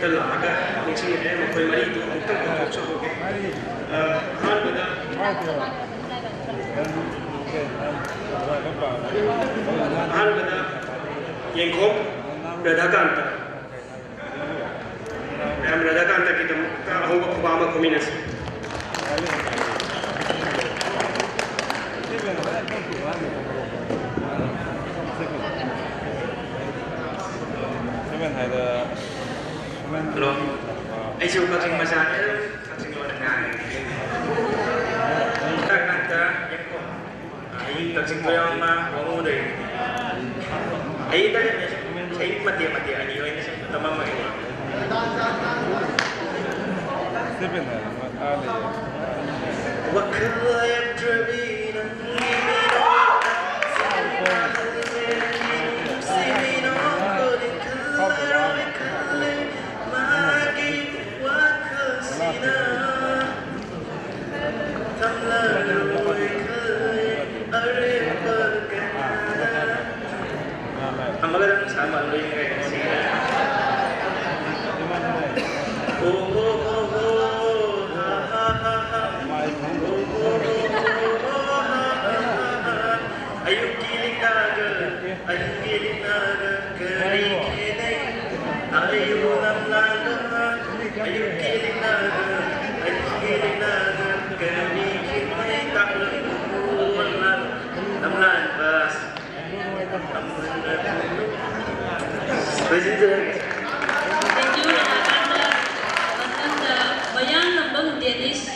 dall'Aga, insieme con il marito, un tempo tutto che Albeda Yengkop Radhakanta Radhakanta kita Obama kombinasi Hello, ai siêu các trình massage các trình lo dengan Radhakanta Yengkop ai các trình yang wangu deh ai tadi saya mati ani ini tamam mai Amalan sama lu yang kayak sini. Ayo kiling naga, keri kene. Ayo lam naga, ayo kiling naga, keri kene. Tak lupa lam bas. Thank you, Radhakanta. Bayang lambang Dennis.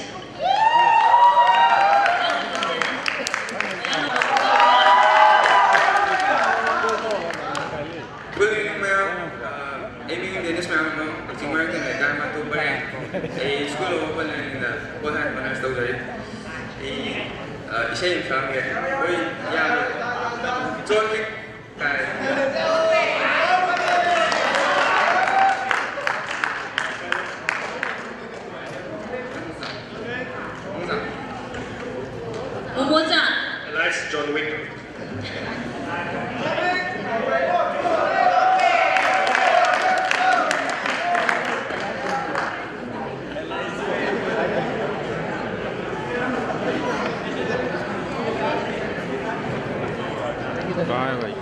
Dennis memang pertimbangan kan mereka matu banyak. Sekolah apa yang dah bukan mana tahu dari. Saya yang ya. Ya, John Wick Memoza. Alex John Wick. Bye bye.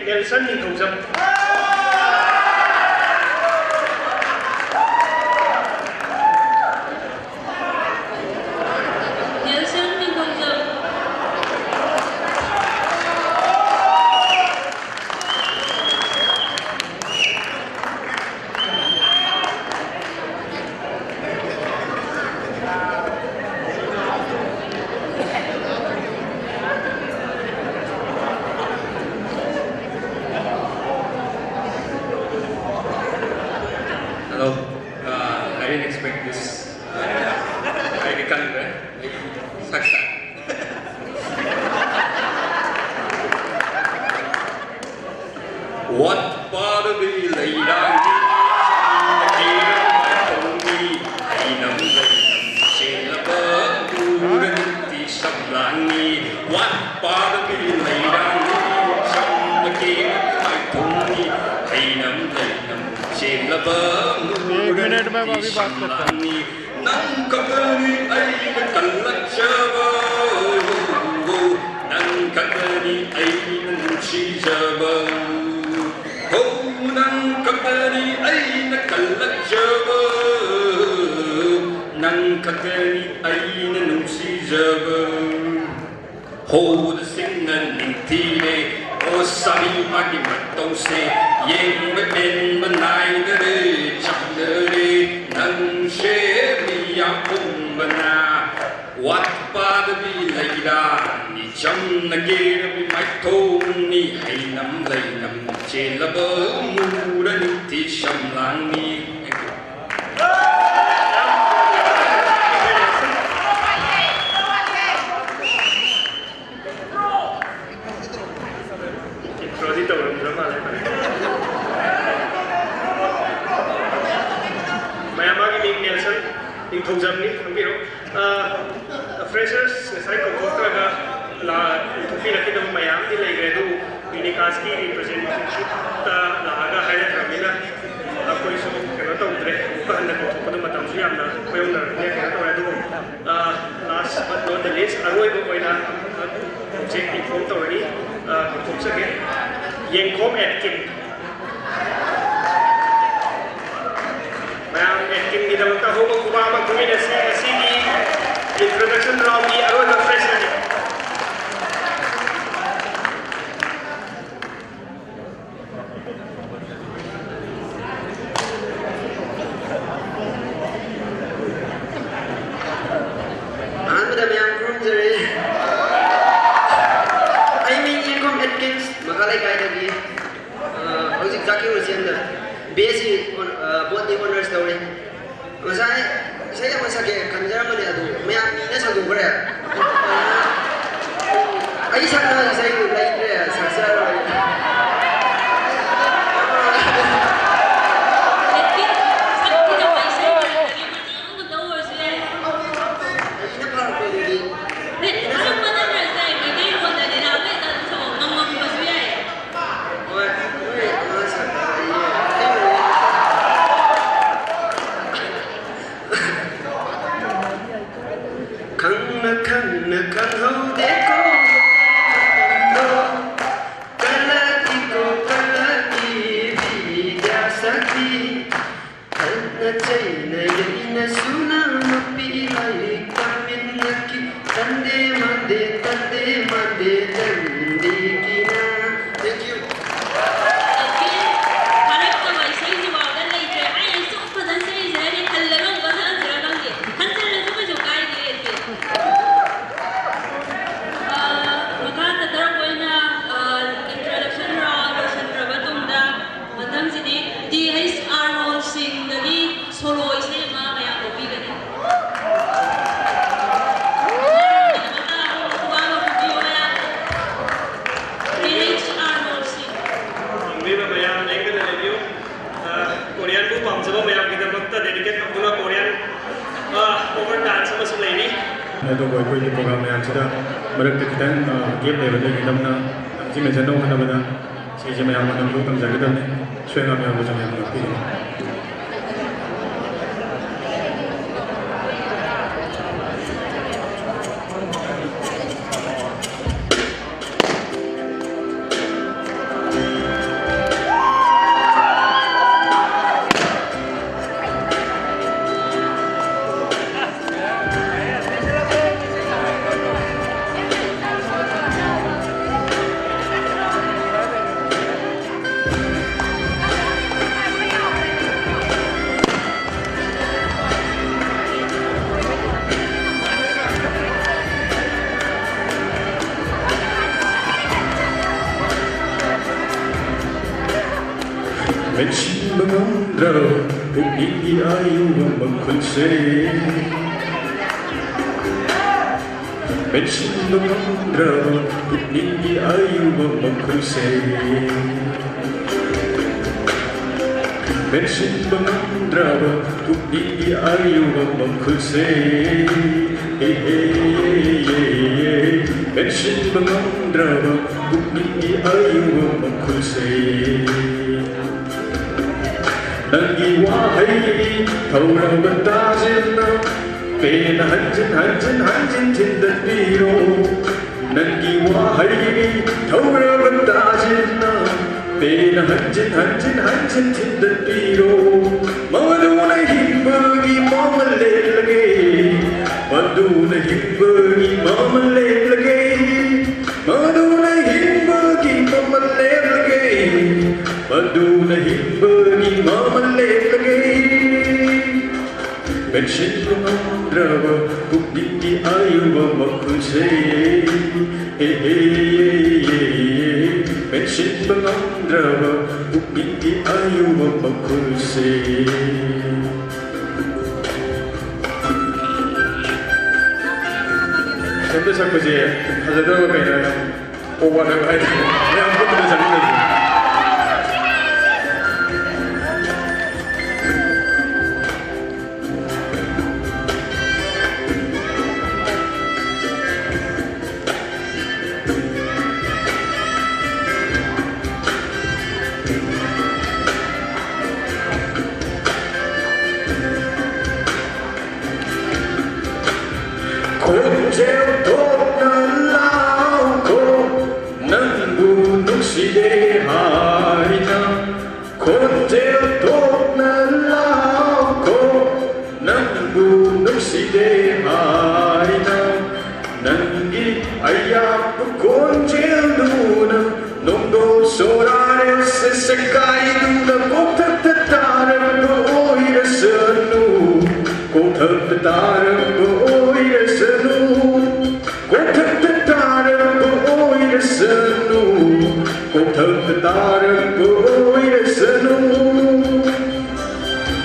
Nelson Ningthoujam Nelson Ningthoujam Hello. I didn't expect this. I can't. Saksa. What part of the lady? What part of the एक minute में अभी बात करता हूँ। Hold the singer Nintine, oh Sami Maki Matose, Yen Ben Benai, Chandere, Nan Sheria Umbana, what part of the Laida, Ni Cham Nagir, my Tony, Hainam Lainam, Chelaba, Muran, Tisham Lani. Ningthawjamni khangiro freshers sai ko thokra la thupi rakidam mayam di leigre du unikas ki representationship ta laga haira thamina akoi so kena tawdre ka handa ko thokpa matam su yamna koyong na ne kena tawra du last but not the least aroi bo koina project inform tawri thopsake Yengkom Atkin Atkin di dalam tahu mengubah kombinasi di introduction round di awal fresh ni. Anda yang kurang jadi. I mean Yengkom Atkins makalai kaya lagi. Hojik zaki urusan dah. BSc botany honors tawri. Saya masake kanjara mane adu mayam ni sadu bare. Ai sakna saya ko lai re saksa ro. Itu boy boy di program yang sudah berarti kita game level lagi kita mana sih macam mana mana sih macam mana dulu kita jaga dah ni suara yang macam mana lagi. 맺힌 멍들어 북이기 아이와 먹을세 맺힌 멍들어 북이기 아이와 먹을세 맺힌 멍들어 북이기 아이와 먹을세 맺힌 멍들어 북이기 아이와 먹을세 난기와 하이기 더울어가 따질러 배나 한진 tindat비로 난기와 하이기 더울어가 따질러 배나 한진 tindat비로 마두나 힘버기 몸을 내려게 마두나 힘버기 몸을 내려게 마두나 힘버기 몸을 내려게 마두나 힘버기 몸을 내려게 맺힌 멍들어 북이기 아이와 먹을세 맺힌 멍들어 북이기 아이와 먹을세 밴드 자꾸 이제 가져들어가 있나요? 오가는 아이들 그냥 한번도 잡는 곤제도 날라오고 능부능시대 하리나 곤제도 날라오고 능부능시대 하리나 난기 알야부 곤제루는 농도 소라레스 세카이누나 꼭탁탁다른 거 오히려 선누 꼭탁탁다른 거 오히려 선누 꼭탁탁다른 거 오히려 선누 꼭탁탁다른 거 오히려 선누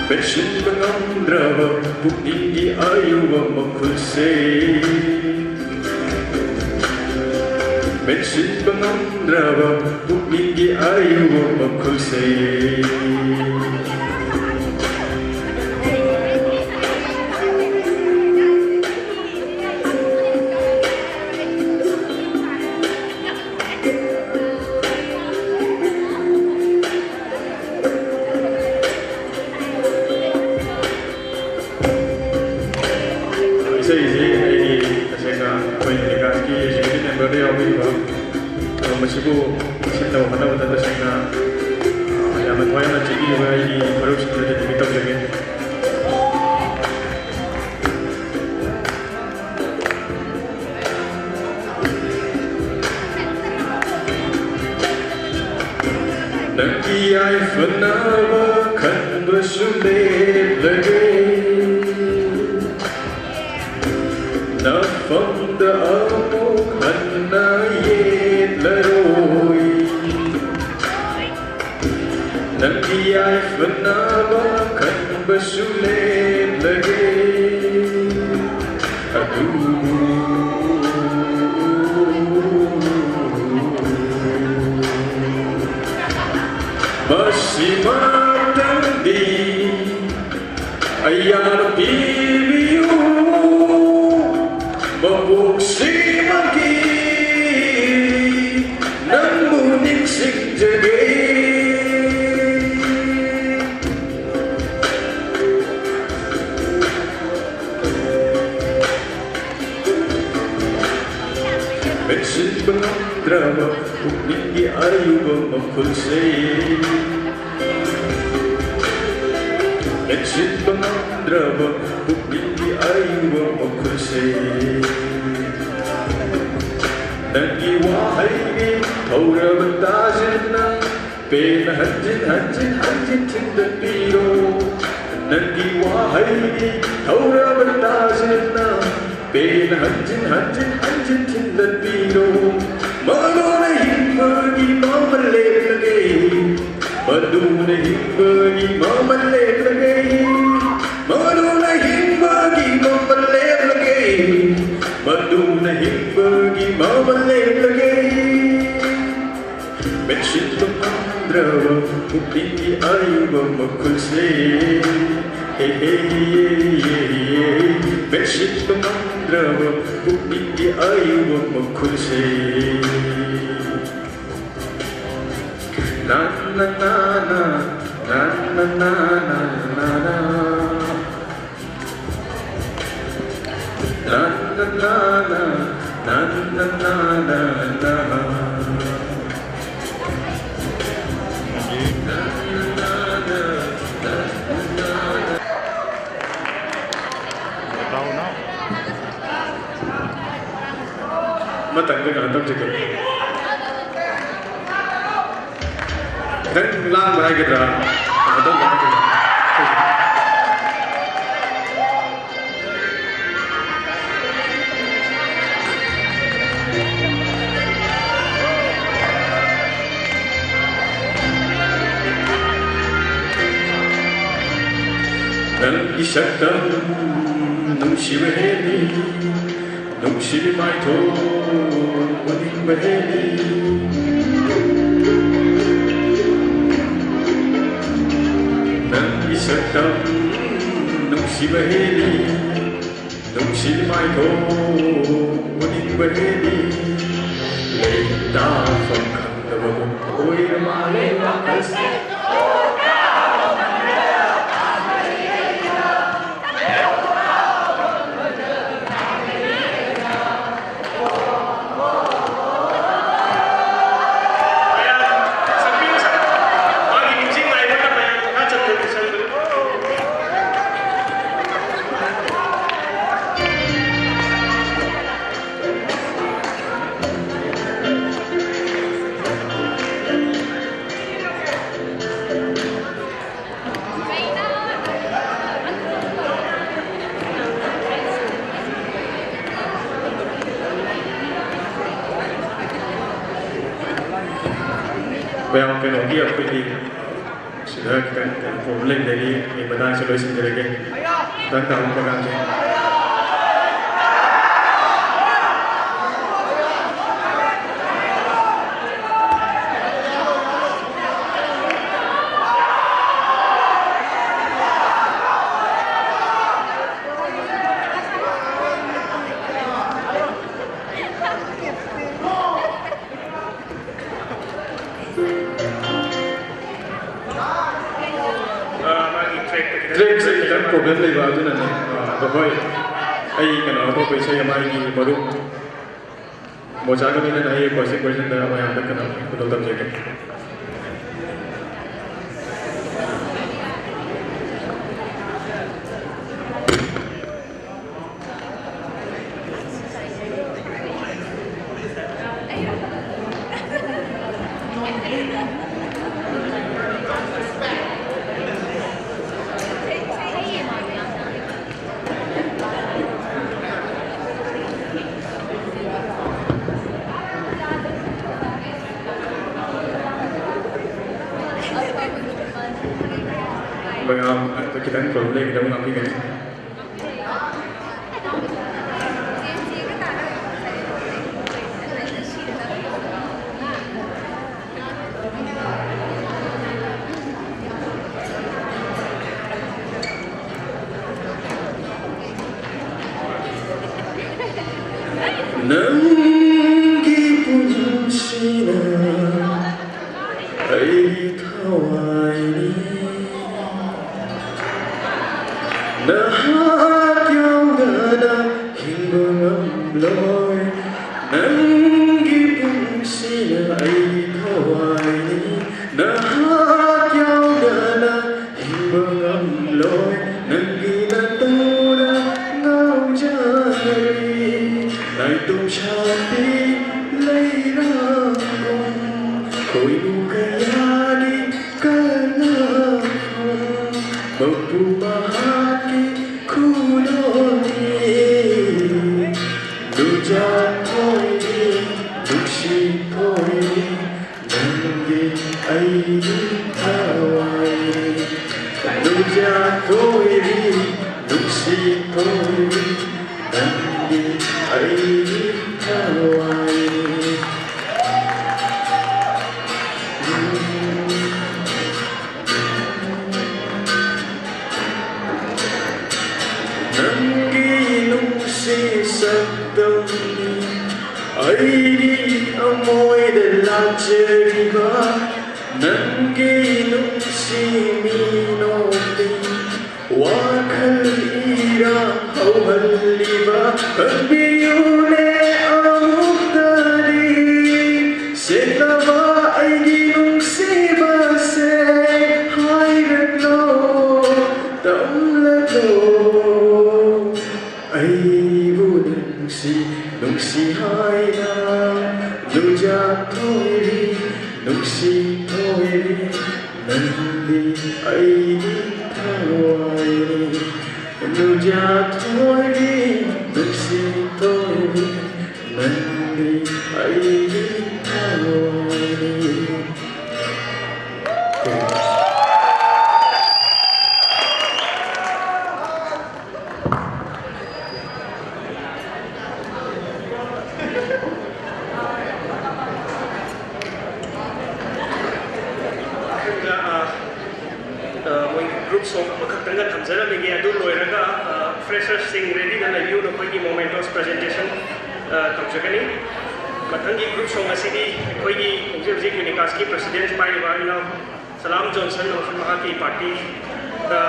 맺힌 멍들어 북이기 아이와 먹을세 맺힌 멍들어 북이기 아이와 먹을세 Masibu sitaw hanaw na tasing na yaman waya na chigi wa ini baru sebenarnya kita lagi. Nanti ay fanawa kan bersulit lagi. Na fonda amuk hanayet laroi Nanti ay fanawa kan bersulit lagi. Masih matandi ayar pibiu mabuksi magi nang muniksik jagi 맺힌 멍들어 북이기 아이와 먹을세 맺힌 멍들어 북이기 아이와 먹을세 난기와 하이기 더울어가 따질나 배나 한진 tindat비로 난기와 하이기 더울어가 따질나 배나 한진 tindat비로 마도나 힘버기 몸을 내려게 마도나 힘 맺지도 않더라고 웃긴이 아이고 먹을세 맺지도 않더라고 웃긴이 아이고 먹을세 나나나나 나나나나나나 matangkan antam juga. Dan lang berai kita, antam lang kita. Dan isaktan nungshibeni nungshiri maito wanibeni Dan isaktan nungshibeni nungshiri maito wanibeni Leita fangkan dabamu oir malewa kalse Well, cái nỗi kia của mình sự đó cái problem lên đây mình bắt đầu sẽ đối xử với cái tất cả các bạn Trek problem lagi baru nanti, bapak, kenapa bapak saya mai ini baru, mau jaga ni nanti question dah mai ada kenapa betul tak jaga. Kita ni problem kita mengambil kan. Nanggi punya sinar, ay kawai ni. Lahat yung gana hinggang amloy Nanggipong sila ay kawai Lahat yung gana hinggang amloy Nangginatuna ngao jari Naitom shanti layrangong Ko'y ukayani kanakong Magpumahagi kuloni Dujakoy di duksikoy Nanggi ay kawai Dujakoy di duksikoy Nanggi ay kawai Nangi nungsi sakdamni airi amoy dalachariba Nangi nungsi minoti wakhal ira hawhaliba kabiyune amukdari senava airi nungsi base hairaglo tamlaglo Aibu nungsi haina nuja toiri nungsi toiri nandi aibu tawairi nuja toiri nungsi toiri nandi aibu tawairi group song makhaktanga thamjara mege adu loiraga freshers sing ready na review no koi moment of presentation thamjagani mathangi group song asidi koi gi hojik Unicast ki president pairiba ina Salam Johnson of mahaki party da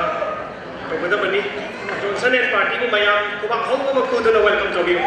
tobada bani Johnson and party mu mayam kuba khawba ku do welcome jogi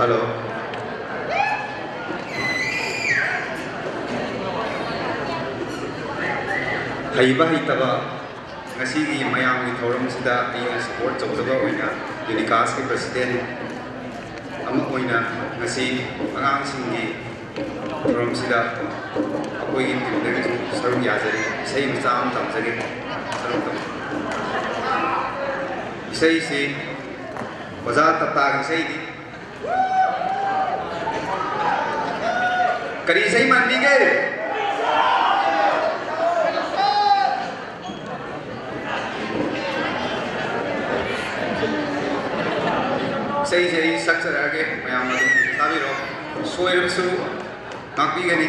Hello. Haiba haitaba ngasigi mayamgi thauramsida aina support tawdaba oina Unicast ki president ama oina ngasi angangsinggi thauramsida akoigi timdagi saruk yazari isai macha am tamjage saruk tam isai se bazaar tapta isai di करी सही मान ली गए सही सही सक्सर आगे मैं आम ताबी रो सोयर सु नापी Ghani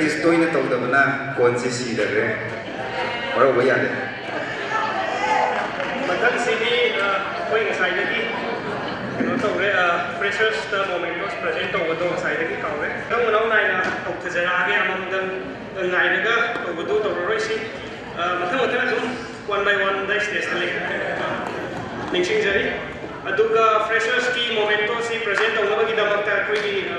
practice toy na tawag naman na consistent rin. Para ba yan? Magdang sini ko yung aside lagi. Ano tawag freshers na momentos present tawag ito aside lagi kawin. Ang unang na pagkajarage amang ngay naga tawag ito tawag roisi. Matang-matang na one by one dahil stage na lang. Ningxing jari. aduga freshers ki momento si present tawagi damakta koi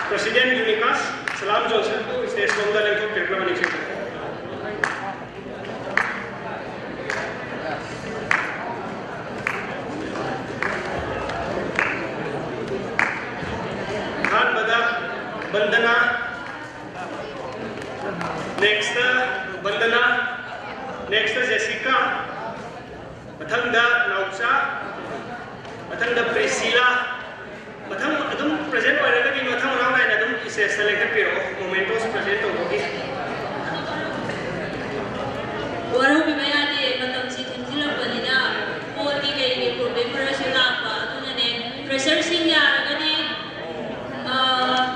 President Unicas Salam Johnson ko stage longda lengthok pirkla mani chhe Khan bada bandana next bandana next Jessica mathangda Naucha mathangda Priscilla mathang adum present oiraga gi mathang raw line adum ise select piro momentos present hogi waro bi bayani matam si thinjira panina poli ge problem pressure la pa adunane pressure sing ya gani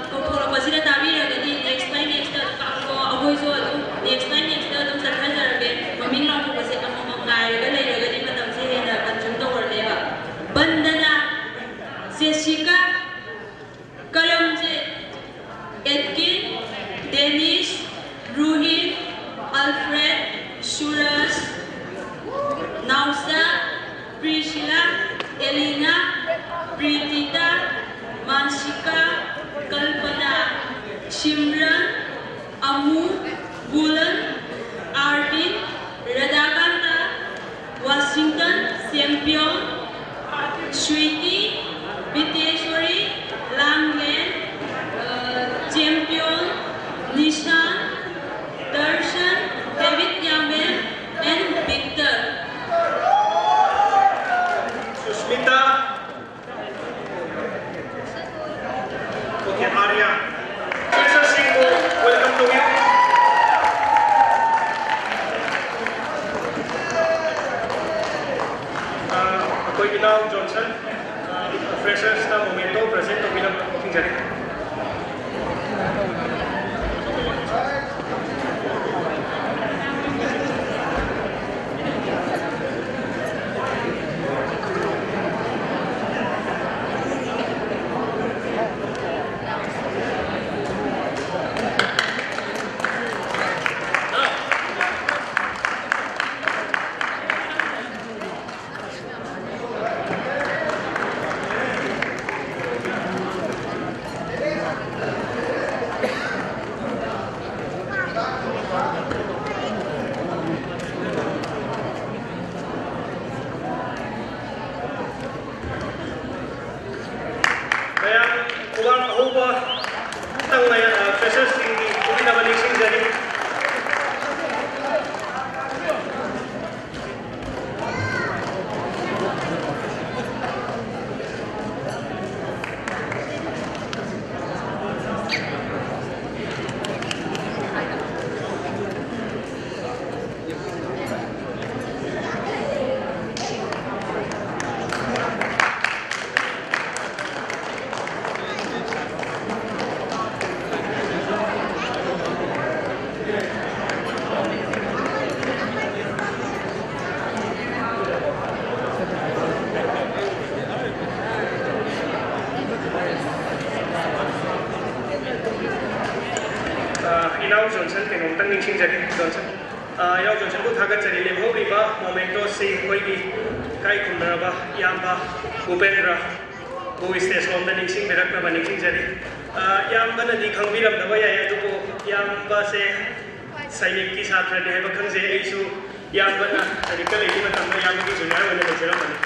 ko pasira tabi gani next time ka ko agoi so next time adum sarhan jarage mamin la ko pase ka mama ngai ga le gani matam si na kanjum to warle ba bandana Jessica Kalamje Edkin Denish Ruhi Alfred Suraj Nausa Priscilla Elena Pritita Manshika Kalpana Shimran Amu Bulan Arvin Radhakanta Washington Sempion Sweetie Viteshwari Langlen Champion Nishan Darshan David Yamen and Victor Susmita okay Arya Professor Singh welcome to you Ako'y Ginaw Johnson freshers na momento present o bilang aking jari. Johnson penongtang ningsing jari Johnson yaw Johnson ko thagat jari lemhoriba momento se koigi kai khumnaba yamba Upendra ko stage lomda ningsing berakna ba ningsing jari yamba na di khangbiram daba ya aduko yamba se sainik ki satra de heba khangje aisu yamba na medical ei matamna yamba ki junior wala lecturer bani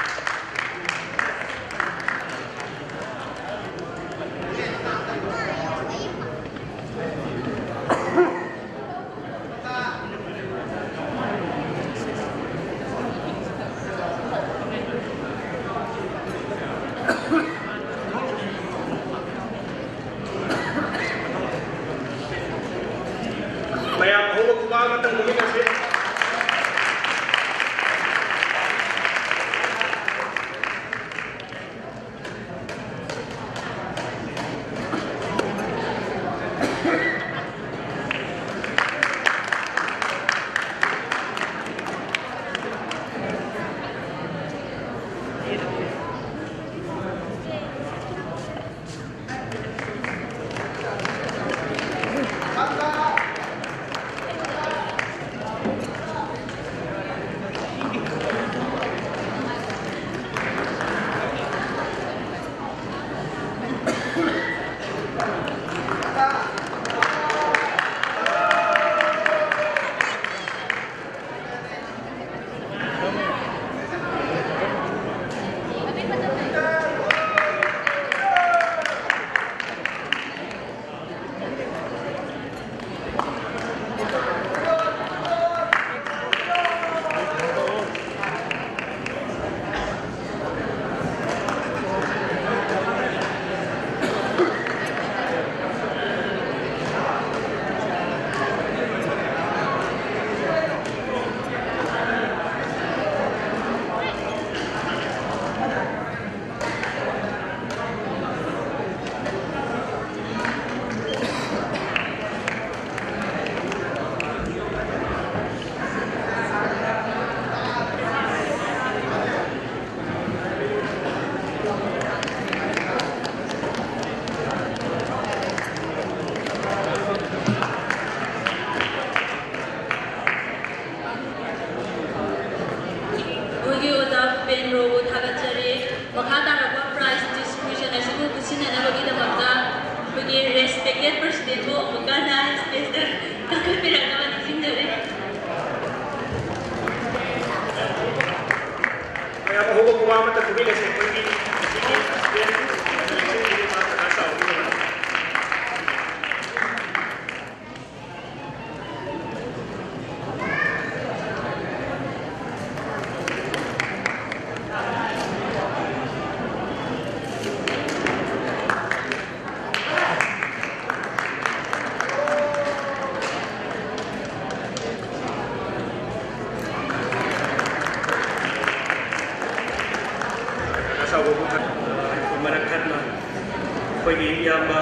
ꯑꯩꯈꯣꯏꯒꯤ ꯏꯌꯥꯝꯕ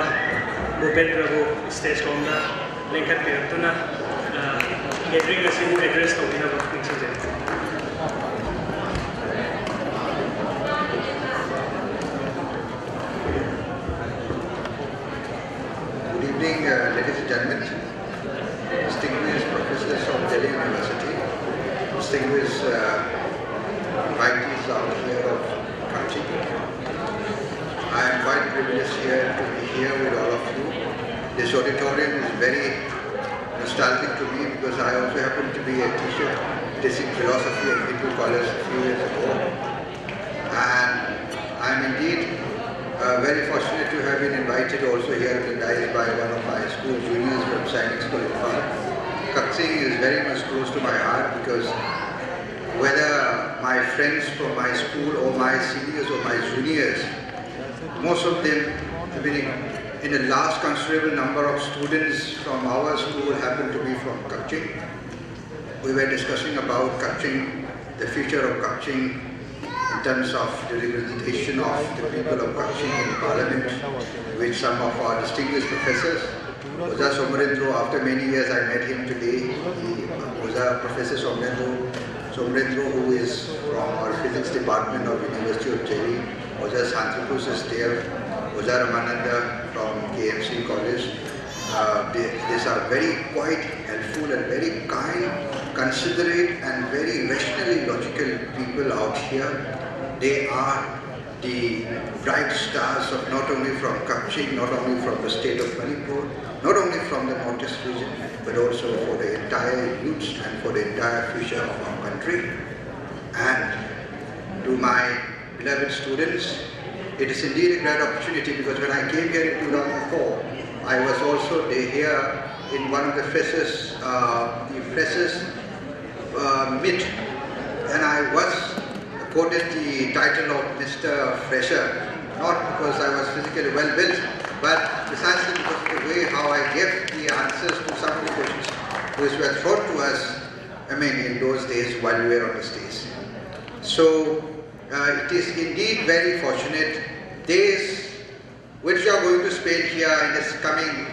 ꯚꯨꯄꯦꯟꯗ꯭ꯔꯕꯨ stage ꯂꯣꯝꯗ ꯂꯦꯡꯈꯠꯄꯤꯔꯛꯇꯨꯅ gathering ꯑꯁꯤꯕꯨ address ꯇꯧꯕꯤꯅꯕ ꯅꯤꯡꯁꯤꯡꯖꯔꯤ. Good evening, ladies and gentlemen, distinguished professors of Delhi University, distinguished invitees out here of Karachi. I am quite privileged here to be here with all of you. This auditorium is very nostalgic to me because I also happen to be a teacher teaching philosophy at Hindu College a few years ago. And I am indeed very fortunate to have been invited also here to dais by one of my school juniors from Sainik School in Far. Kaching is very much close to my heart because whether my friends from my school or my seniors or my juniors, most of them have been in a large considerable number of students from our school happen to be from Kaching. We were discussing about Kaching, the future of Kaching in terms of the representation of the people of Kaching in Parliament with some of our distinguished professors. Oza Somrendra, after many years I met him today. Oza Professor Somrendra, who is from our physics department of University of Delhi. Oza Santrapus is there. Oza Ramananda from KMC College. These are very quite helpful and very kind, considerate and very rationally logical people out here. They are the bright stars of not only from Kaching, not only from the state of Manipur, not only from the northeast region, but also for the entire youth and for the entire future of our country. And to my beloved students, it is indeed a great opportunity because when I came here in 2004, I was also here in one of the freshers meet, and I was accorded the title of Mr. Fresher, not because I was physically well built, but precisely because of the way how I gave the answers to some of the questions which were thrown to us, in those days while we were on the stage. So it is indeed very fortunate days which you are going to spend here in this coming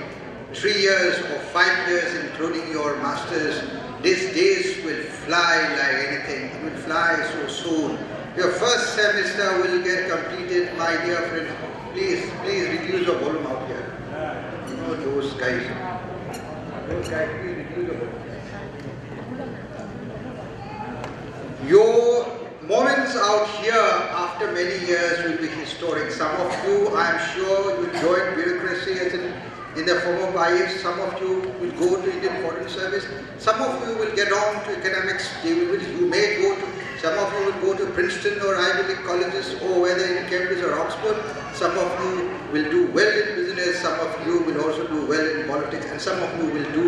3 years or 5 years, including your masters. These days will fly like anything. It will fly so soon. Your first semester will get completed, my dear friends. Please reduce your volume out here. You know those guys, please reduce your volume. Your moments out here after many years will be historic. Some of you, I am sure, will join bureaucracy as in the form of IAS. Some of you will go to Indian Foreign Service. Some of you will get on to academics. Some of you will go to Princeton or Ivy League colleges, or whether in Cambridge or Oxford. Some of you will do well in business. Some of you will also do well in politics, and some of you will do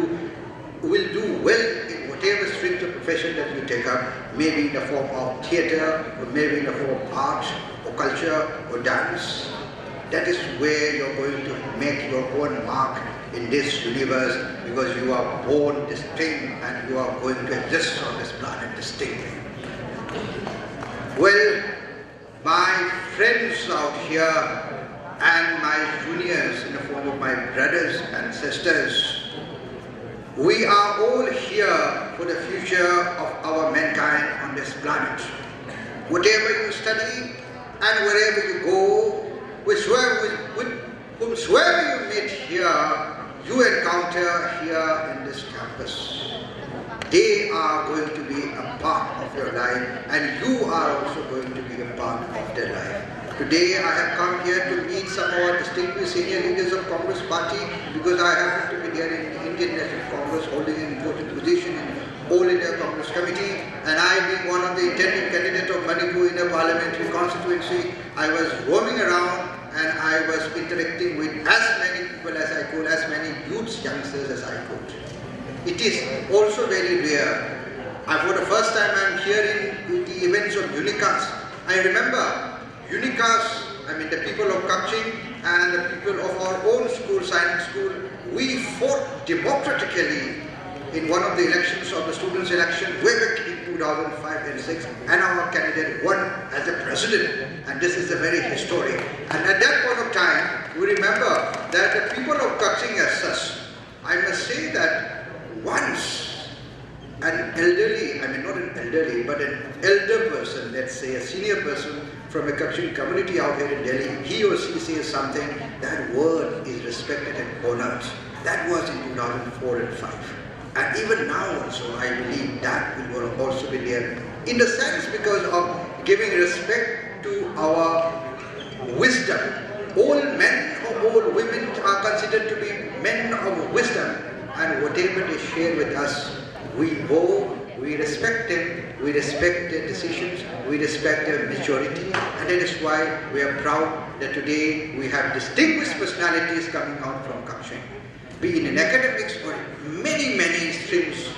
well in whatever stream of profession that you take up, maybe in the form of theatre, or maybe in the form of art, or culture, or dance. That is where you're going to make your own mark in this universe, because you are born distinct and you are going to exist on this planet distinctly. Well, my friends out here and my juniors in the form of my brothers and sisters, we are all here for the future of our mankind on this planet. Whatever you study and wherever you go, whomsoever you meet here, you encounter here in this campus. They are going to be a part of your life, and you are also going to be a part of their life. Today I have come here to meet some of our distinguished senior leaders of Congress Party, because I happen to be there in the Indian National Congress holding an important position in All India Congress Committee, and I being one of the intended candidates of Manipur in a parliamentary constituency, I was roaming around and I was interacting with as many people as I could, as many youths, youngsters as I could. It is also very rare. For the first time I am hearing the events of UNICAS. I remember UNICAS, the people of Kaching and the people of our own school, Sainik School, we fought democratically in one of the elections of the students' election way back in 2005 and 6, and our candidate won as a president, and this is a very historic. And at that point of time, we remember let's say a senior person from a Kachin community out here in Delhi, he or she says something, that word is respected and honored. That was in 2004 and 5. And even now also, I believe that will also be there. In the sense because of giving respect to our wisdom. All men or all women are considered to be men of wisdom. And whatever they share with us, we bow, we respect them, we respect their decisions, we respect their maturity. And that is why we are proud that today we have distinguished personalities coming out from Kachin, be it in academics or many streams.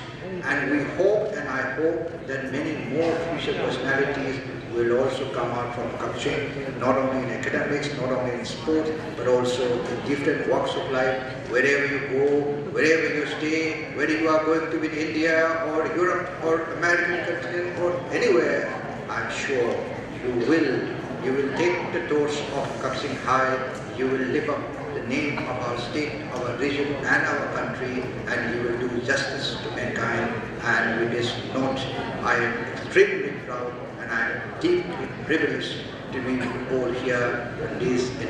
And we hope, and I hope, that many more future personalities will also come out from Kachin, not only in academics, not only in sports, but also in different walks of life. Wherever you go, wherever you stay, whether you are going to be in India or Europe or American continent or anywhere, I'm sure you will take the torch of Kachin high, you will lift up the name of our state, our region and our country, and you will do justice to mankind. And with this note, I am extremely proud and I am deeply privileged to be all here in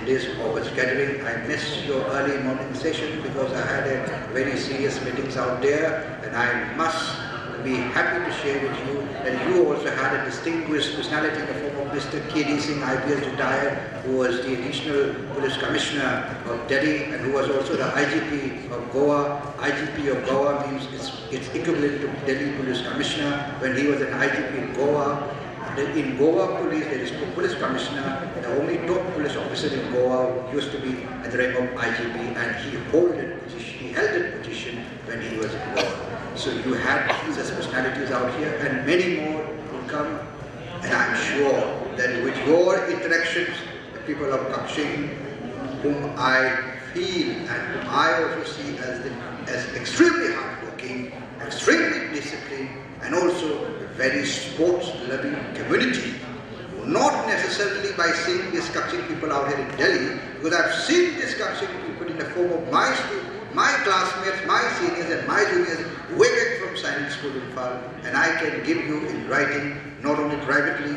this August gathering. I missed your early morning session because I had a very serious meetings out there, and I must be happy to share with you that you also had a distinguished personality in the form of Mr. K.D. Singh, IPS retired, who was the additional police commissioner of Delhi and who was also the IGP of Goa. IGP of Goa means it's equivalent to Delhi police commissioner. When he was an IGP in Goa, in Goa police there is no police commissioner. The only top police officer in Goa used to be at the rank of IGP, and he held that position when he was in Goa. So you had such personalities out here, and many more will come. And I'm sure that with your interactions, the people of Kachin, whom I feel and whom I also see as extremely hardworking, extremely disciplined, and also a very sports-loving community. Not necessarily by seeing these Kachin people out here in Delhi, because I've seen these Kachin people in the form of my students, my classmates, my seniors and my juniors way back from Sainik School in Fal, and I can give you in writing, not only privately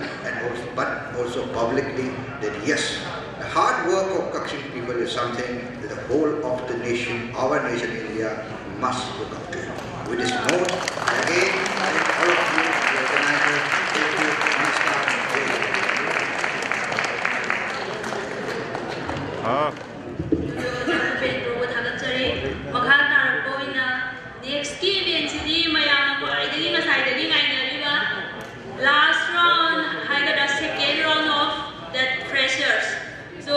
but also publicly, that yes, the hard work of Kachin people is something that the whole of the nation, our nation India, must look up to. With this note, again, I thank all of you, the organizers, thank you, Namaskar, last round, I got a second round of that freshers. So,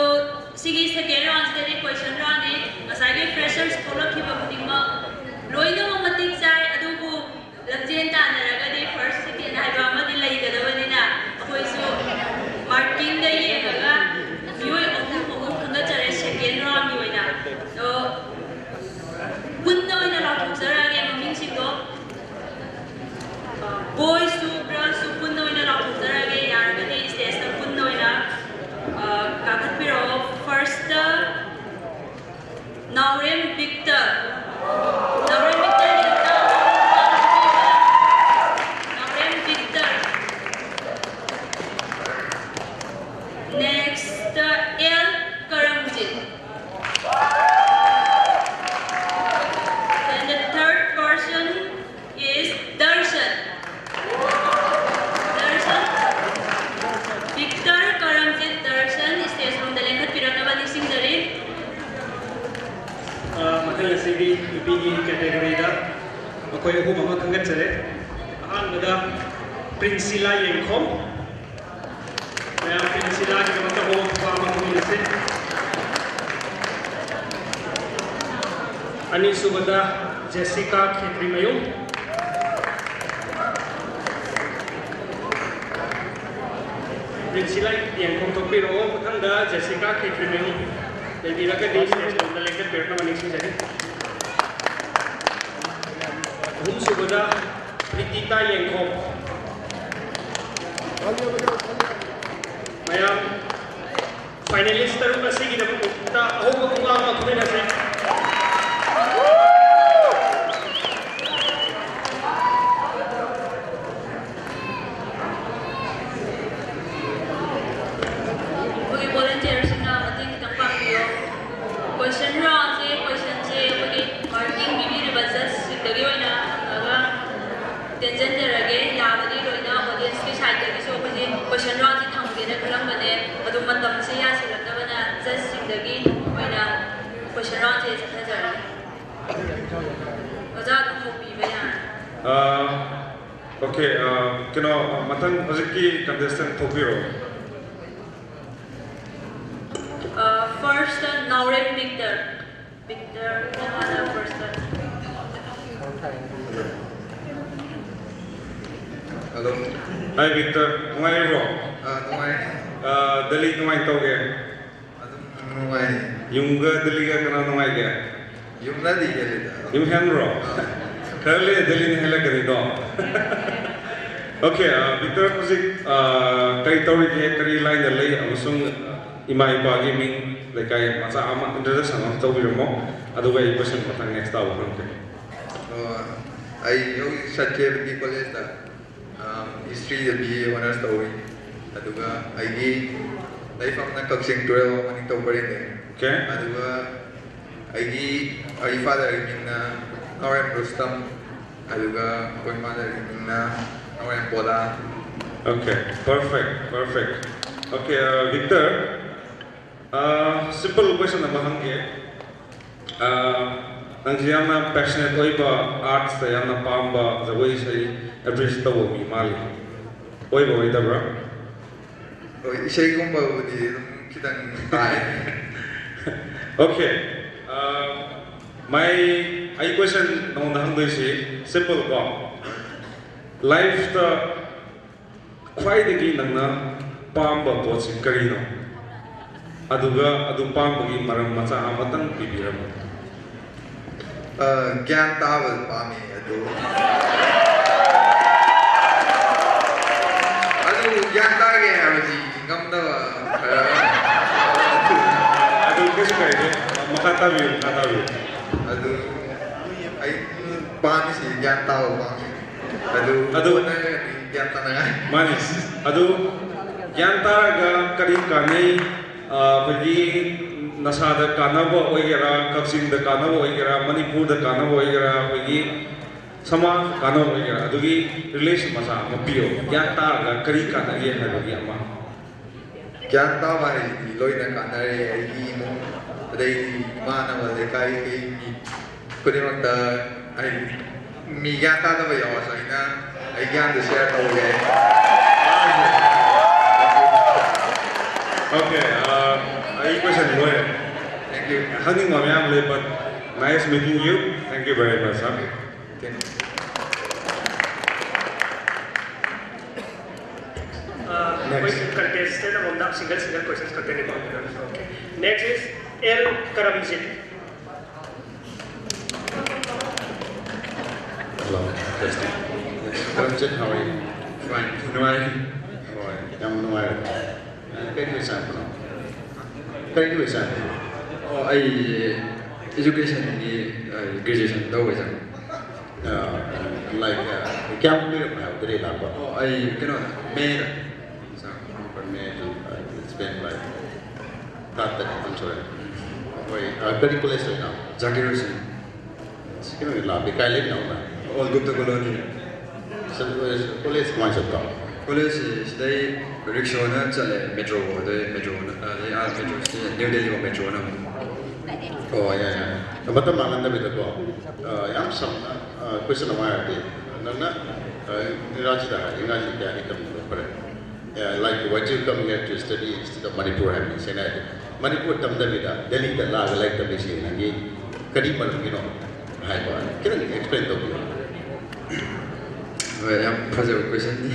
sige second round, steady question round masai freshers follow keep up with loina mo matik sai adubu lamjen ta naragadi first second haiba amadi laigadabani na akoi so marking da yengaga mioi okum khanga chare second round mi oina so punna oina lathokjarage maming singdo boys to girls to punna oina lathokjarage yaragadi stage ta punna oina kakhatpiro first Naurem Victor. Naurem Victor. Next, L. Karamjit. Then the third person is Darshan. Victor Karamjit Darshan stays from the Lengkat Pirakabadi Singhdari. Matang asigi ipigi category da akoy ahum ama khangatsare ahanbada Prinsila Yengkhom maya Prinsila ki matabo pama kumilase ani subada Jessica Khetrimayung Prinsila Yengkhom topiro mathangda Jessica Khetrimayung Jadi raga di stage on the length of the next jadi. Hum subada Pritita Yengkhom. Maya finalist taru kasi kita kita ahom ko nga magkunin natin. ꯁꯤꯗꯒꯤ ꯑꯣꯏꯅ ꯀꯣꯏꯁꯟ ꯔꯥꯎꯟꯁꯦ ꯆꯠꯊꯖꯔꯒꯦ ꯑꯣꯖꯥ ꯑꯗꯨꯝ ꯍꯧꯕꯤꯕ ꯌꯥꯔꯦ Okay, kino matang hojiki contestant thopiro. First, Naurem Victor. Victor, first. Hello. Hi Victor, nungai bro. Nungai. Delhi nungai tauge. Nungai. Yungga Delhi ga kana nungai ge. Yungna di gelida. Yung hen bro. Kale Delhi ni hela kari do. Okay, Victor hojik kai tauri ge kari line da lei amusung ima ipa gi ming lekai macha ama introduction of tawbiro mo aduga I question matang next tawo hanke. I yogi Satya College da history da BA honors tawi aduga aigi life amna Kaksing 12 mani tawbari ne. Okay. Aduga aigi ai father na RM Rustam aduga koi mother na RM Bola. Okay, perfect. Okay, Victor, simple question na mahangge. Ang siyang na passionate ko iba arts na yung napamba the way siya appreciate tawo mi mali. Oy ba ita bro? Isay kong ba di kitang tayo. Okay. My question nung nahangdoy si simple ko. Life ta khwaidagi nangna pamba potsi karino. Aduga adu pambagi maram macha amatang bibiram. Gyan tawal pami adu. Adu gyan tage hawaji ngamda Adu kasi kayo makatabi. Adu ay pami si gyan tawal pami. Adu na gyan tananga. Manis. Adu gyan taraga karim kanay pagi nasada kanabo oigera Kaksing da kanabo oigera Manipur da kanabo oigera pagi sama kanabo oigera adugi relation masa mapio gyan taraga kari kanay hadugi ama. Gyan tawal ay loy na kanare ay mo aday mana wala kay kundi magda ay mi gyan tawal ay awas ay na ay gyan da share tawal. Okay, I question you. Thank you. Hanging on me, but nice meeting you. Thank you very much. Thank you. Question contestant हम अपना single questions करते हैं Okay. Next is L Karamjit. Hello, testing. Karamjit, how are you? Fine. Nuai. Yang nuai. Kaya example. Kaya example. Oh, I education ni graduation daw ba jang? Like kya mo yung mga dili lang ba? Oh, I kano May. For me, it's been like not that I'm sorry. Wait, very close right now. Zakir Hussain. Kino yung labi kaya late na ba? All Gupta Colony. So police mindset ka. College today rickshaw na chale metro de metro na metro station New Delhi ko metro na. Oh yeah. But mangan na bito ko. Yang some question of wire day. Nana Raji kaya ikam pare. Like what you come here to study instead of Manipur having said Manipur tamda bida Delhi da la like the machine ngi kadi malam hai ba. Can you explain to me? Well, I'm puzzled question.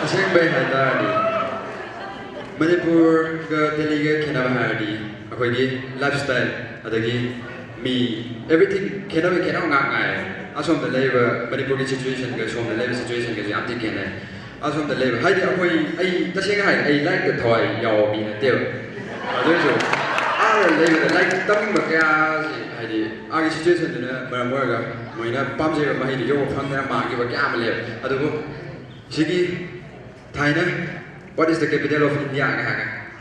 Asing bay hadari. Manipur ga Delhi ga kenaba hadari. Akoi di lifestyle adagi me everything kenaba ngai. Asom the labor Manipur situation ga som the labor situation ga yam tik kenai. Asom the labor hai di akoi ai tasing hai ai like the toy yaw mi na teo. Adojo our labor like taming ba kya hadi agi situation na maramoga moina pamje ga mahi yo phangna ma gi ba kya ma le adugo sigi thaina what is the capital of India ga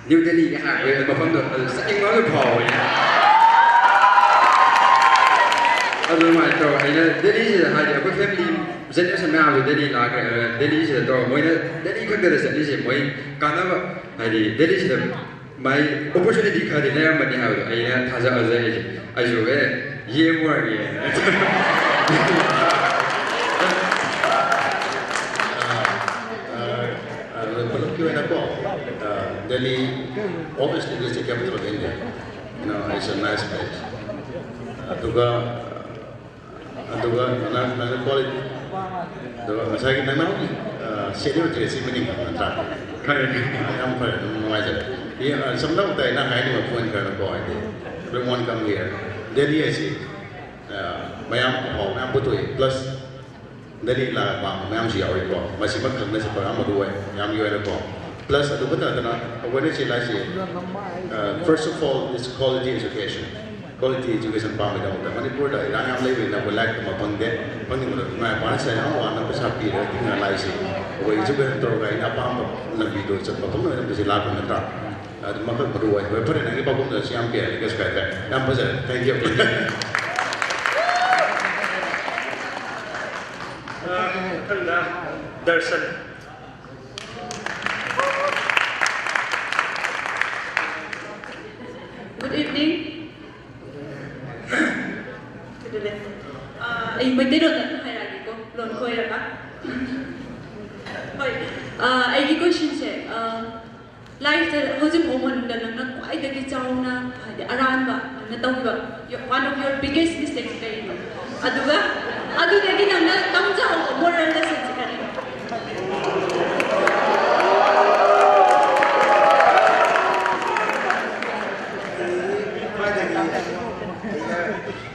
New Delhi ga ha we ma phang do saing ma lo phaw ya adu ma to ai Delhi hadi ko family generation ma'am Delhi laga Delhi is the moi Delhi ka there is Delhi moi kana hari Delhi is my opportunity ka de na mani ha ai na thaja azai ai jo be ye mo ye Delhi obviously is the capital of India. You know, it's a nice place. Aduga another call it the Masaki Nana schedule to see many I'm quite yeah, some of the not hiding a point kind of boy. Everyone come here. Delhi is it. Mayam Putui plus Delhi la Mayam Shi already go. Masimak Kandas Amadu, Yam Yuerako. Plus, first of all, it's quality education. Quality education part of the Manipur, I am living in like them upon that. My parents say, oh, I'm not happy to analyze it. Where you can throw right up on the videos of the Papa and the Zilak on the truck. The Maka Puru, we're putting a little bit of the Siam Care, because thank you. Darshan. Good evening. Ay magdino na hayagi ko lon ko ya ka. Hoy, ay question se life the hojim omon da nang kwai da ki chaw na aran ba na taw ba one of your biggest mistakes kay no. Aduga adu da ki nang tam chaw moral lesson kay no.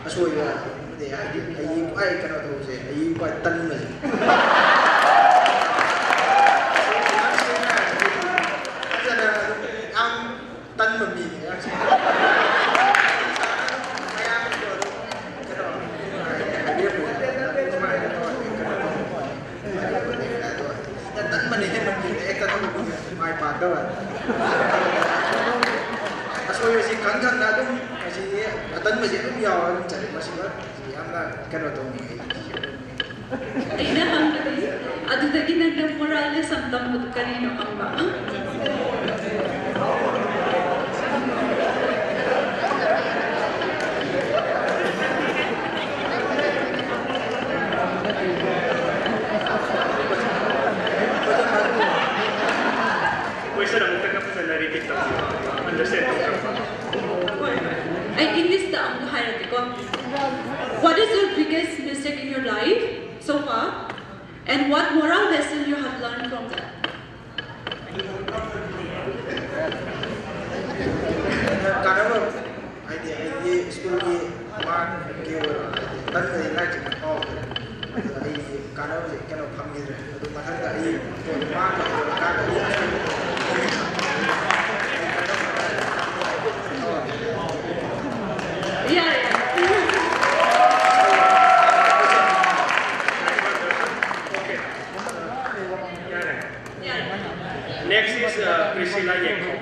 Asal ya, dia ayi kena tahu saya, ayi buat tan mesti. Ada am tan mesti. Tan mesti ekor mai pada. Asal ya si kangen nado. Tan masih tu biar cari masih ber, siapa kan waktu ni. Ina hang tadi, adu tadi nang moral le samtam mut kanino ang ba. Question ang utang ka sa narrative to. Understand to. I think this the hierarchy. What is your biggest mistake in your life so far, and what moral lesson you have learned from that? Karena ini school ni mak kau tan ni nak oh ini karena kalau kami itu macam ini mak kalau Next is Priscilla Yeko.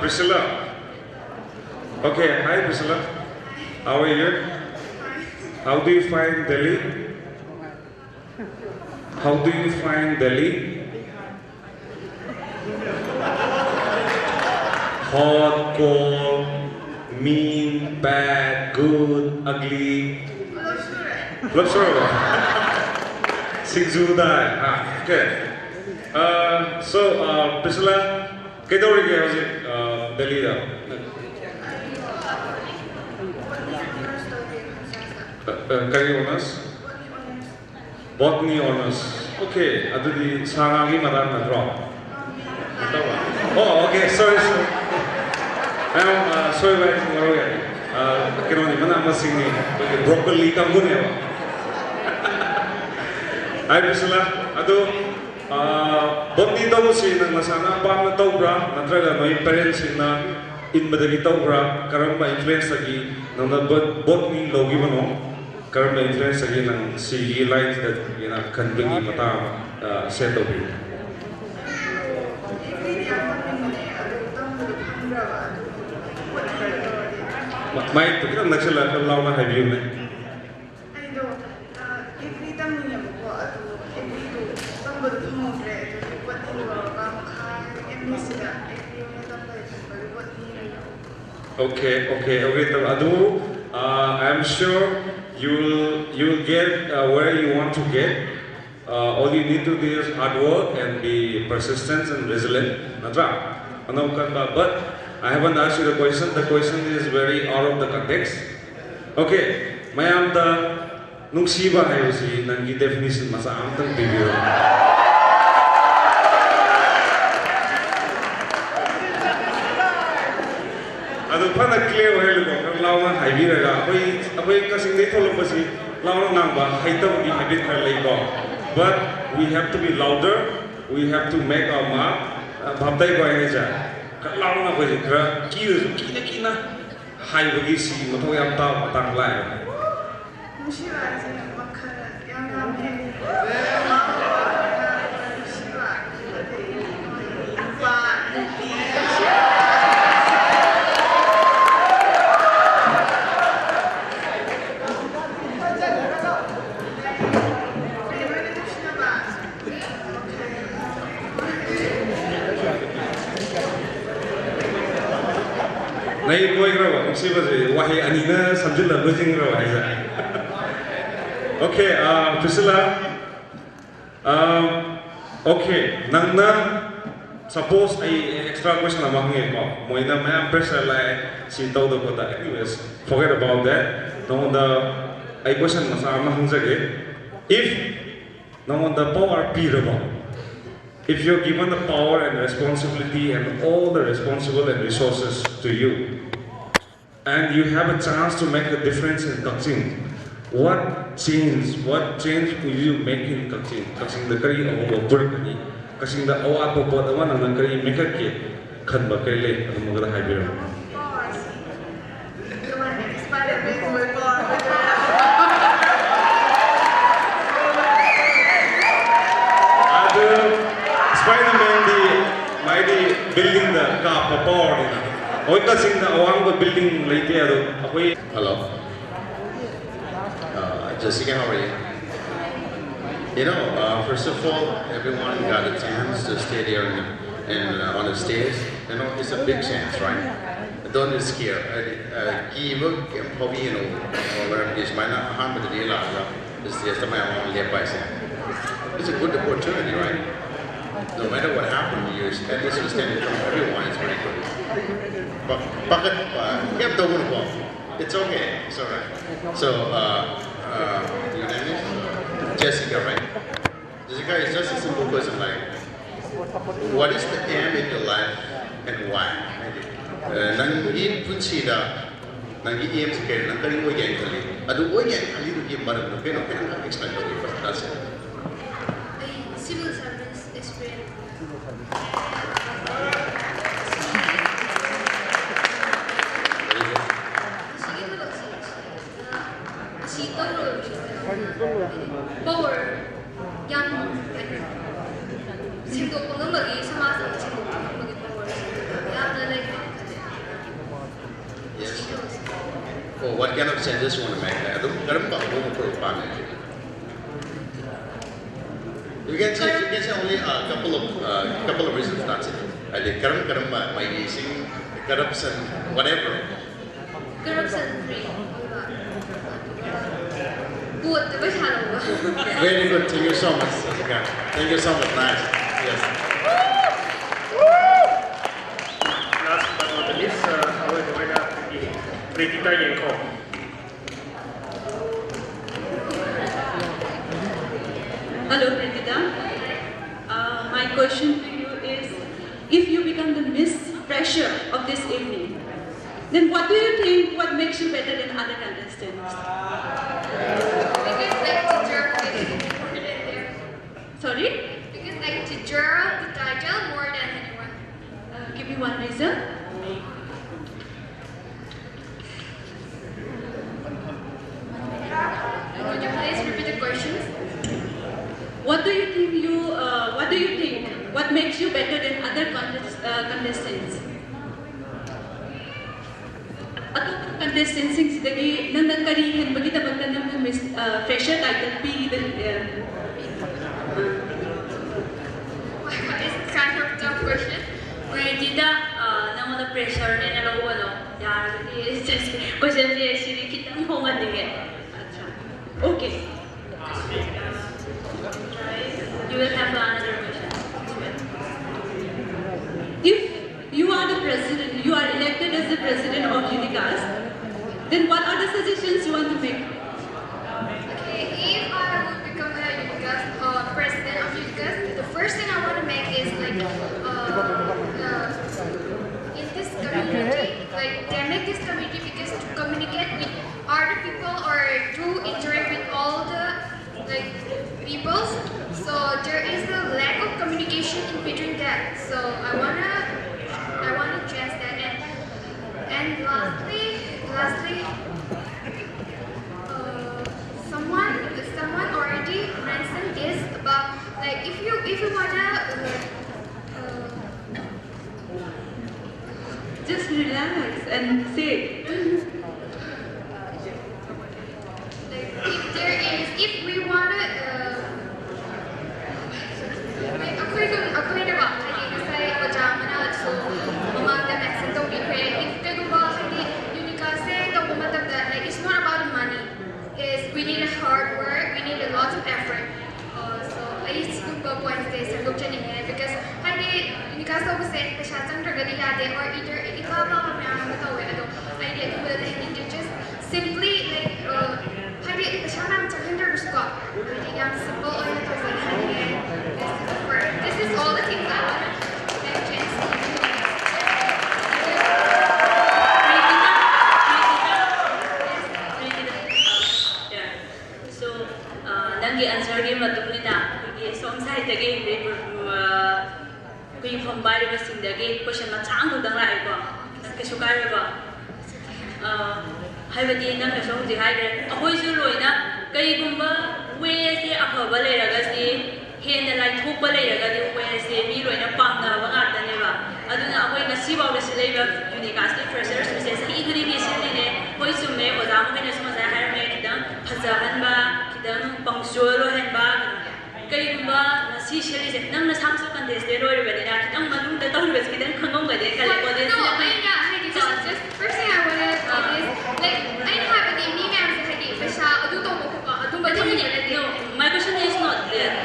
Priscilla. Okay, hi Priscilla. How are you? How do you find Delhi? How do you find Delhi? Hot, cold, mean, bad, good, ugly. Love story. Singzudai. Okay. So Priscilla, kailan rin kayo si Delhi daw? Kaya honors? Botany honors. Okay. Ado di sangangi maran na draw. Oh, okay. Sorry. I'm sorry about it. Kino ni mana masing ni broccoli kanggo ni ba? Ay Priscilla, ado botany daw si nang masana pa na taw bra, natraga may parents na in madagi taw bra, karon ma influence lagi nang botany logi mo no. Karon ma influence lagi nang si light that yana kan bringi mata set of it. Mai tu kita nak cakap kalau nak have you ni. Ayo, every time ni aku buat tu, every tu, tambah tu mau beli tu, buat ni orang makan, every sila, every orang tambah tu, buat ni. Okay. Adu, I'm sure you'll get where you want to get. All you need to do is hard work and be persistent and resilient. Natra, but I haven't asked you the question. The question is very out of the context. Okay, mayam the nungsiba hayusi nangi definition masa amtang bibiro. Adu pana clear way lupa. Kalau lawan haybira ga, apa kasing deh kalau pasti lawan nangba hayta bagi habit kerlai go. But we have to be louder. We have to make our mark. Baptai go aja. Kalau nak boleh kerja, kina hai bagi si motor yang tahu patang lain. Mesti lagi makan yang ramai. Nai boy kau, mesti betul. Wahai anina sambil lalu jeng kau aja. Okay, Priscilla. Okay, nangna. Suppose I extra question among you. Mo ina maya pressure like si tahu dah kota. Anyways, forget about that. Nong the I question masa amang jage. If nong the power pirable. If you're given the power and responsibility and all the responsible and resources to you, and you have a chance to make a difference in Kachin, what change will you make in Kachin? Kachin the kari ang work ni, Kachin the awat po po naman ang kari make a kid, kan ba kari le ang mga hybrid. Spider-Man di building the car power ni. Oi kasing na awang ko building laiti ado. Ako'y Hello. Jessica, how are you? You know, first of all, everyone got a chance to stay there on the stage. You know, it's a big chance, right? Don't be scared. Probably, you know, whatever it is, might not harm the deal. It's just my own lip by saying. It's a good opportunity, right? No matter what happened to you, at least you stand in front of everyone, it's very good. But it's okay, it's alright. So, your name is Jessica, right? Jessica is just a simple question like, what is the aim in your life and why? Nangi punsida, nangi aim sekali, nangi oyen kali. Adu oyen kali tu dia mana? Kena explain to me first. That's it. Civil service experience. Power yang singkong pengembangi sama sama singkong pengembangi power yang ada lagi. Yes. Oh, what kind of changes you want to make? I don't know. You can say only a couple of reasons. That's it. The current by using corruption, whatever. Corruption free. Very good. Thank you so much, Jessica. Thank you so much. Nice. Yes. Last but not least, our governor, Pritita Yenko. Hello, Pritita. My question to you is, if you become the Miss Fresher of this evening, then what do you think? What makes you better than other contestants? Because like teacher more than there. Sorry? Because like teacher the title more than anyone. Give me one reason. Could you please repeat the questions? What do you think? What makes you better than other contestants? contestants sidagi nang kari hen bagi tabak nang fresher title P It's kind of tough question. Dida, nang wala pressure na nalawa no. Yar, question niya sili kita mo nga din. Okay. You will have another question. If you are the president, you are elected as the president of Unicast, then what are the suggestions you want to make? Okay, if I would become a Unicast, president of Unicast, the first thing I want to make is like in this community, like damage this community because to communicate with other people or to interact with all the like people, so there is a lack of communication in between that. So I wanna address that and lastly, someone already mentioned this about like if you wanna Just relax and say. Like if we wanna ako'y diba kasi pajama so mamagda mention to be if kayo ba hindi Unicast to pumatanda like it's not about money. We need a hard work, we need a lot of effort. So I used to go points this or look because hindi Unicast ko kasi pasyadong tragedy yate or either ikaw ba kami ang matawa I did but hindi just simply like hindi pasyadong tragedy gusto hindi yung simple or ito sa this is all the things I want to change. Nangi answer game matulina kaya song side again kaya from bari basing dagi question machang ko dang lai ko kasukar ba haibadi nang ka song di haire akoi su loina kai gumba we se aphaba le raga si hen da lai thuk ba le raga di we se mi loina pang na ba ngata ne ba aduna akoi ngasi ba we se le ba Unicast freshers se sa hi guri ni se ne hoi su me oza mo ne suma sa haire me kidang phajahan ba kidang punctual hen ba kayumba nasi sheri se nang na samsu contest de roi ba na kitang manung da taw ba kidang khangong ga de kale ko de No, just first thing I want to say is like I have a ni ma'am sa hadi pasha adu to mo ko adu ba ni no my question is not there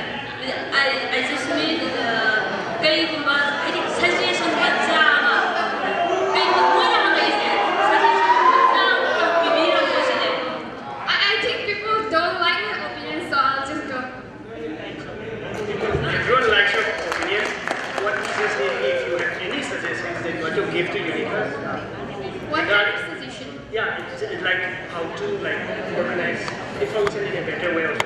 I just mean kayumba hadi suggestion ba jama kayumba mo na mga is I think people don't like my opinion so I'll just go. Everyone likes your opinion. What is if you have any suggestions that you want to give to Unicast? What kind of suggestion? Yeah, it's like how to like organize the function in a better way. Also.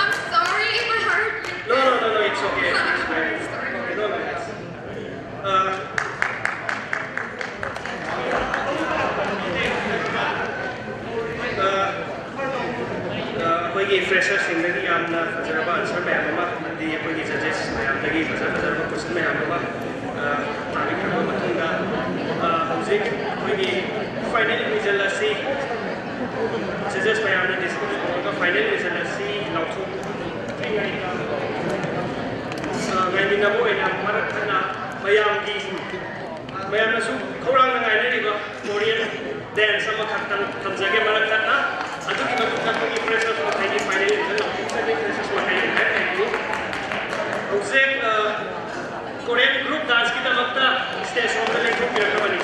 I'm sorry if I hurt you. No, it's okay. It's fine. Okay, no, it's अखोई freshers सिंदगी यामना फजरबा answer ma'am अमा दी अखोई जजेस ma'am दगी फजरबा क्वेश्चन मैम अमा ताबी खबो मतुंगा हौजिक अखोई फाइनल रिजल्ट असी जजेस मैम ने डिस्कस करगा फाइनल रिजल्ट असी लाउथु गाइमिना बो एना मरखना मयामगी मयामनसु खौरांग नागाइनरिबा कोरियन डांस अमा खक्तन थमजगे मरखना अदुगी मतुंगा अखोई freshers final result freshers final हौजिक कोरियन ग्रुप डांस की तमक्ता स्टेज ऑन द लेक्चर पिरकबनी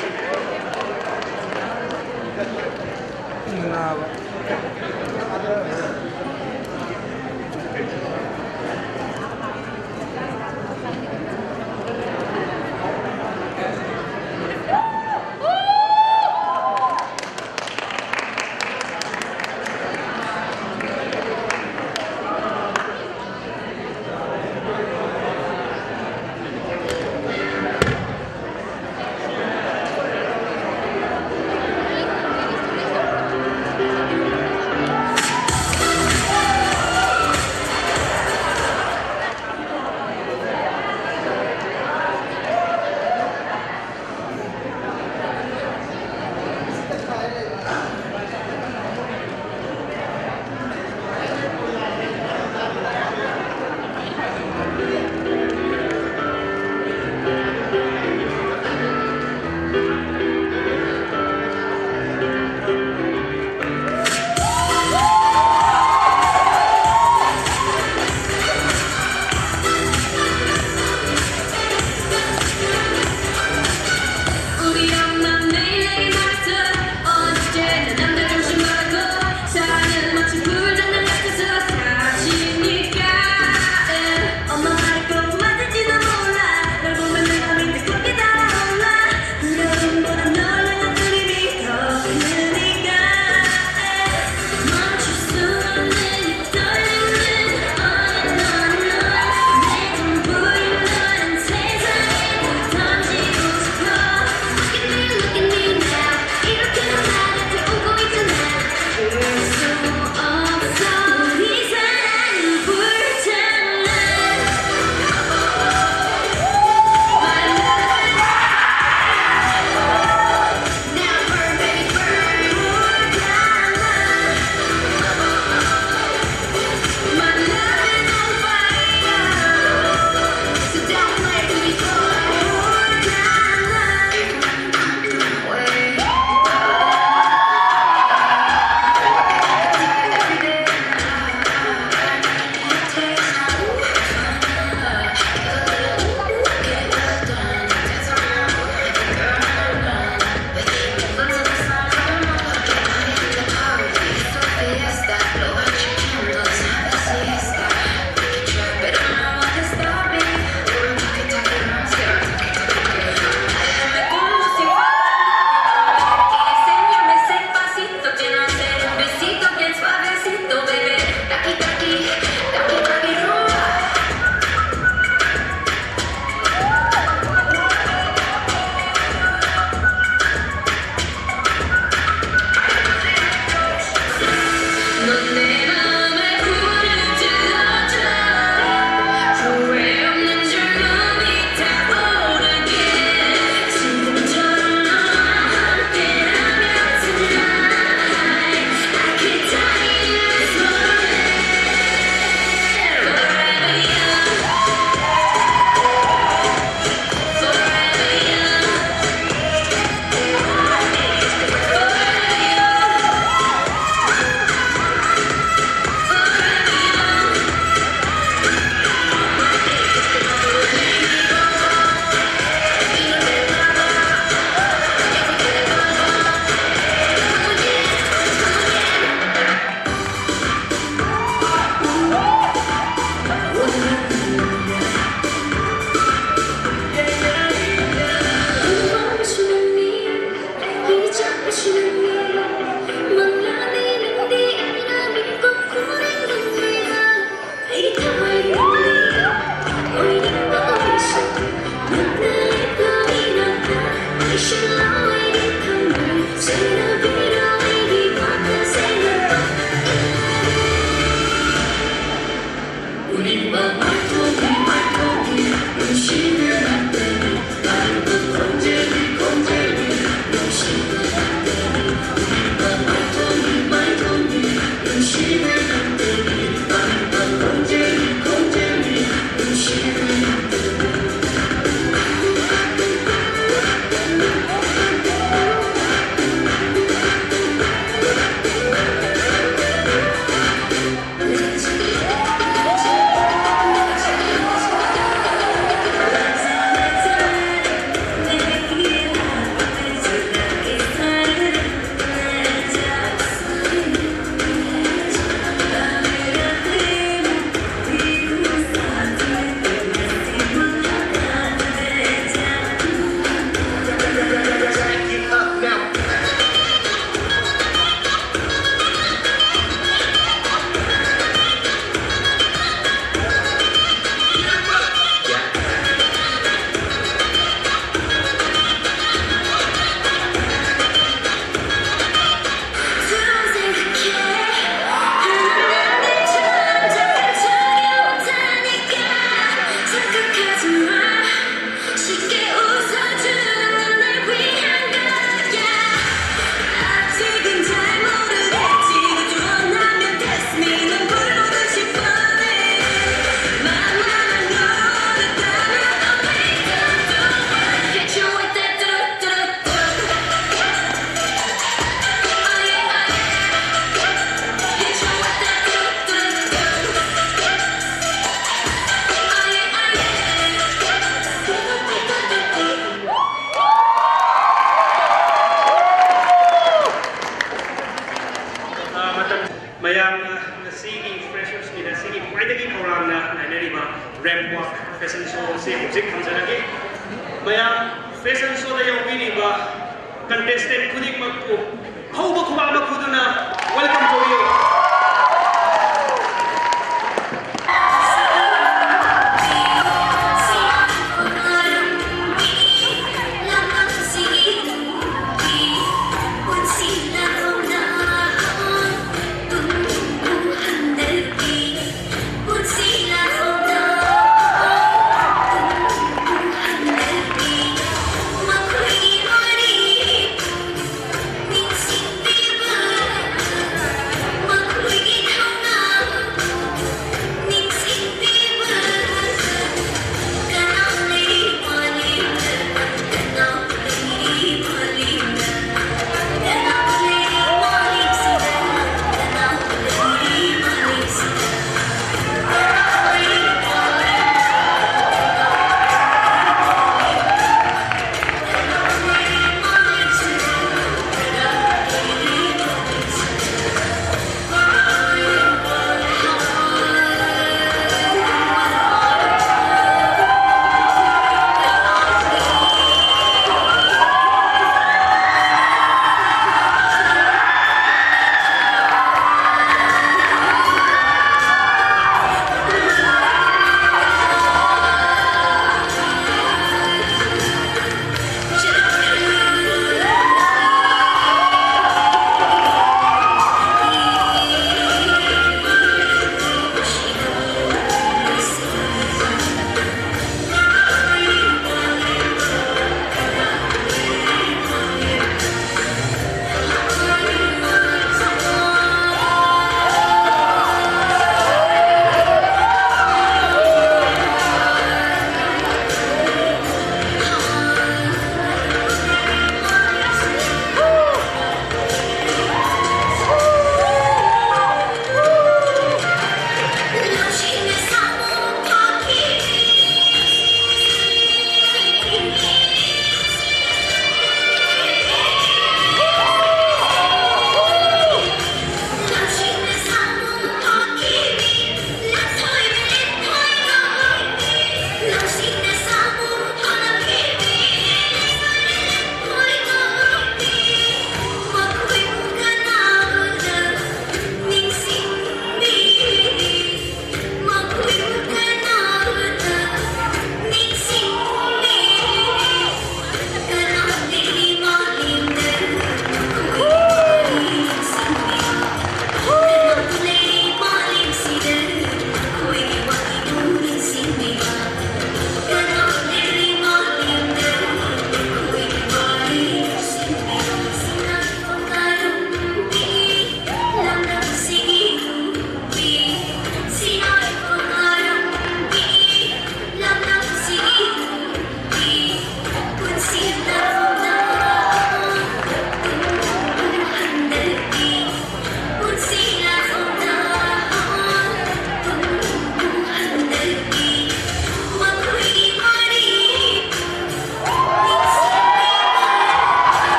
Ramp walk fashion show se hojik thamjanagi maya fashion show da yaubiriba contestant khudikmakku hauba khumaba khuduna welcome to you. Aku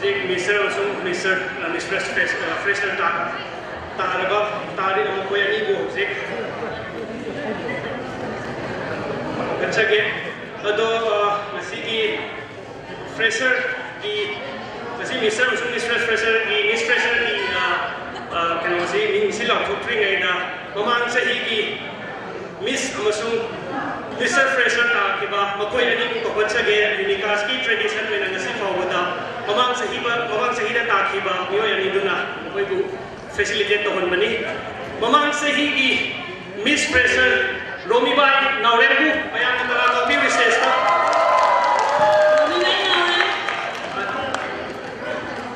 Jake Mister also Mister Mistress Fresher Taraba Tari Amokoyani go Jake. That's again. Although Masiki Fresher the Mister also Mistress Fresher the Miss Fresher the can also say Miss Lord to bring in Mamang Sahi Miss Amasung Mr. Fresher Takiba, Makoyani Kopatsage, Unikaski tradition when I see forward Mamang Sahida Takiba, Yoyaniduna, Wabu facilitate the Honmani. Mamang Sahi Miss Fresher, Romi Bai, Naurebu, Ayamata, Bibi says.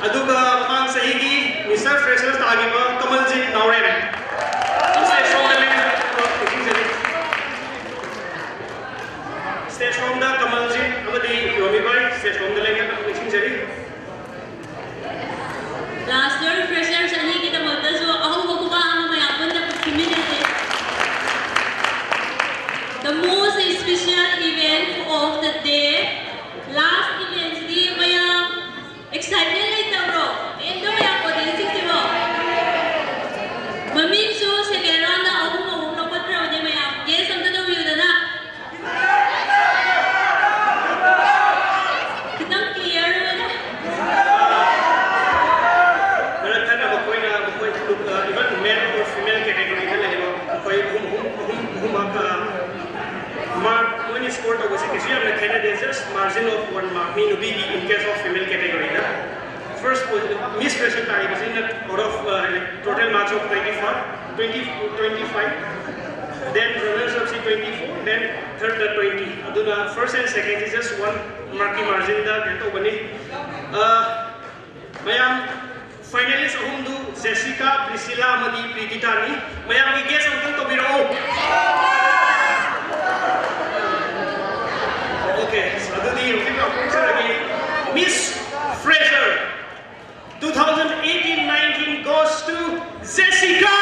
Aduga Mamang Sahi, Mr. Fresher Takiba, Kamaljit Naurem. Stage from the Kamalji, Amadi Yomibai, stage from the Lengan of Mixing Jerry. Last year, freshers and he get a mother, so Ahuba, my husband, community. The most special event of the day, last event, the Maya excitement like the bro, and the Maya for the 60 Mami, so second round, the Ahuba, Patra, the Maya, yes, I'm the view the na. Sport of the candidates just margin of 1 mark mean to be in case of female category. First Miss Fresher time was in out of total marks of 25, then runners up 24, then third 20. First and second is just 1 marking margin that Mayam finalists Hundu, Jessica, Priscilla, Madi, Prigitani, Mayam we guess something to be wrong. Okay, so the Miss Fresher 2018-19 goes to Jessica!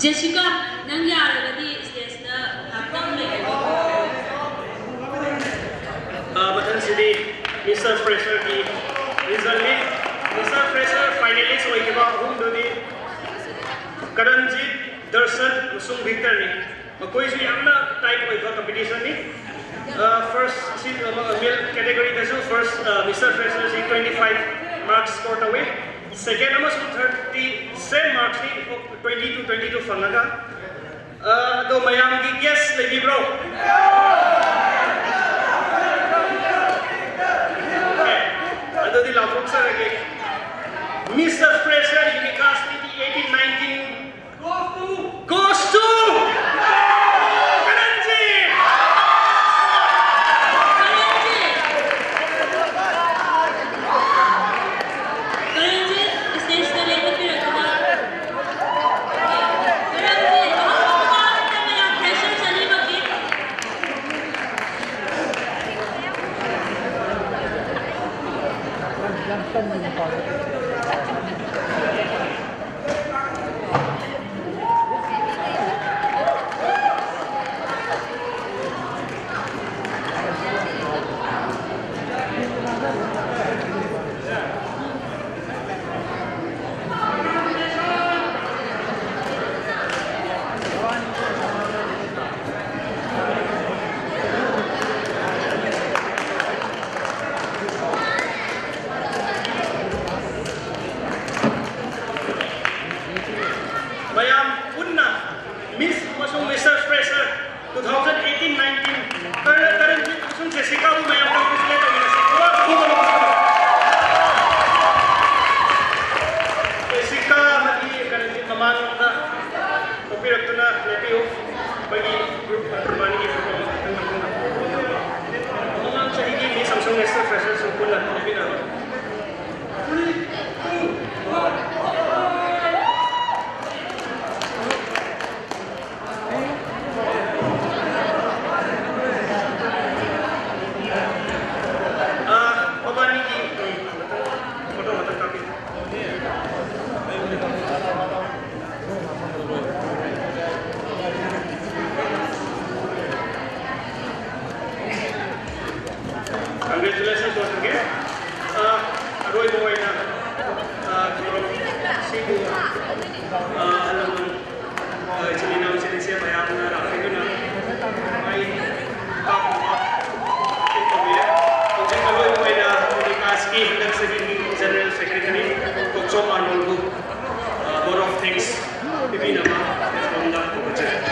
Jessica, nang yaragadi stage na hapang may Matan City, Mr. Fresher की result में Mr. Fresher finalist हुई के बाद हम दोनों करणजीत, दर्शन, मुसुम Victor ने कोई भी अपना टाइप हुई का competition में first male category में first Mr. Fresher से 25 marks scored away. Second number 30 same marks 20 to 22 फंगा तो मयाम की guess लगी bro अदो दी लाफोक सर के Mr. Fresher Unicasti 18-19 goes to Pressure 18-19 currently sun Jessica bu mayam ka kusle to mina se wa ko ko Jessica magi currently mamang na kopiratuna lepiu bagi group mani ki mamang sahi ki ni Samsung extra fresher sempurna lebina Congratulations once again. Roy Boy na Cebu. Alam mo, sininaw siya mayam na rapi ko na may interview. Kung siya Roy Boy na Unikaski hanggang sa General Secretary Kokchom Arnoldo. Board of Things Pipina ma from the project.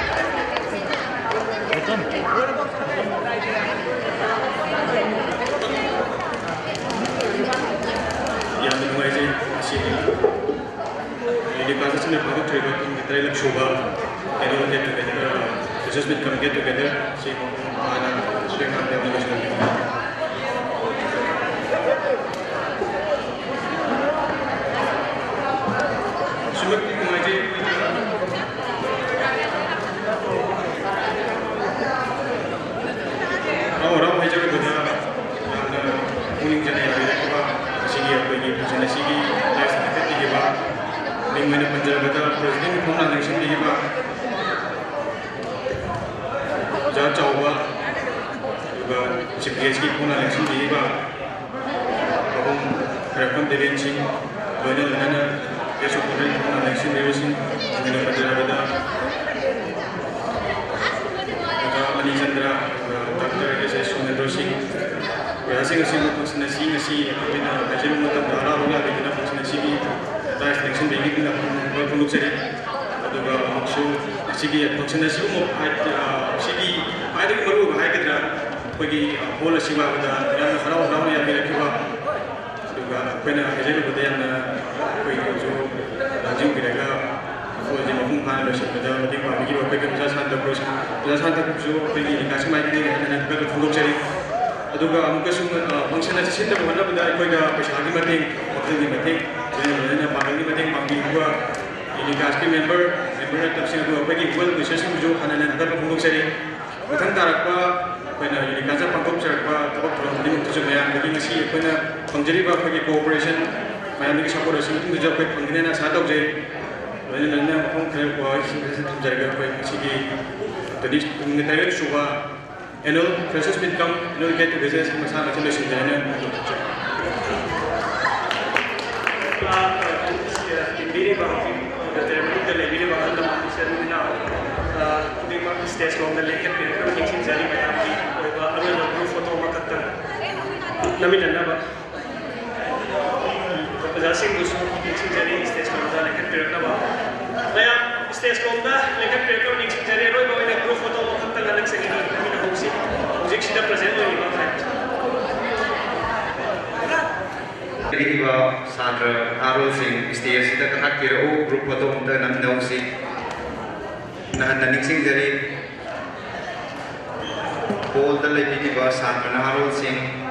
Yang menuai masih di pasar sini baru terlibat kita dalam shoba, annual get together, just become get together, si mana sering ada yang macam ni. Semua mengaji orang macam betul, unik jenis yang kita sigi apa ini, jenis sigi, jenis kita tiga bah, dengan penjara betul, presiden pun nak langsung tiga bah, jauh jauh bah, juga CPSK pun nak langsung tiga bah, aku rekam delensi, mana besok pun nak langsung delensi, dengan penjara betul, juga Ali Chandra, Dr. S.S. Sunendra Singh. Biasa nasi nasi kita macam macam darah orang ada kita nasi ni, dah extension bagi kita perlu cari, atau maksud nasi nasi umum ada baru kita pergi bola siapa kita yang orang yang bila kita juga kena kerja kita yang pergi tu lanjut kita kalau jadi mampu kan ada kita nanti bagi kita jasa sangat pergi kasih mai kita nanti kita perlu cari. Aduga amukasung function na sisinda mo na bada ikoy ga pasahagi mating hotel mating na pagani mating pangbiwa Unikaski member na tapsin ko pagi wal research mo jo hanan na pagpulong sari utang tarak pa na Unikasa pangkop sar pa tapos din mo tuso na naging si na pangjari ba pagi cooperation mayami ka support sin mo jo pag pangina na sa tawag jay wala na kung kaya ko sa jaga pa sige tadi ngitayo suwa freshers will come, get together and masama sila sa dana. Hindi ba determined the level ba ang naman sa nila hindi ba stage long na lekap pero kung hindi sari ba o ba ano na group photo makata namin na ba kasi gusto hindi sari stage long na lekap pero na ba kaya stage long na lekap pero kung hindi sari ro ba na group photo makata na lang sa gini namin na music sudah present di mana? Jadi bawa Sandra Arul Singh stage kita kerap kira grup foto untuk nak musik. Nah nanti sing dari Paul terlebih di bawah Sandra Arul Singh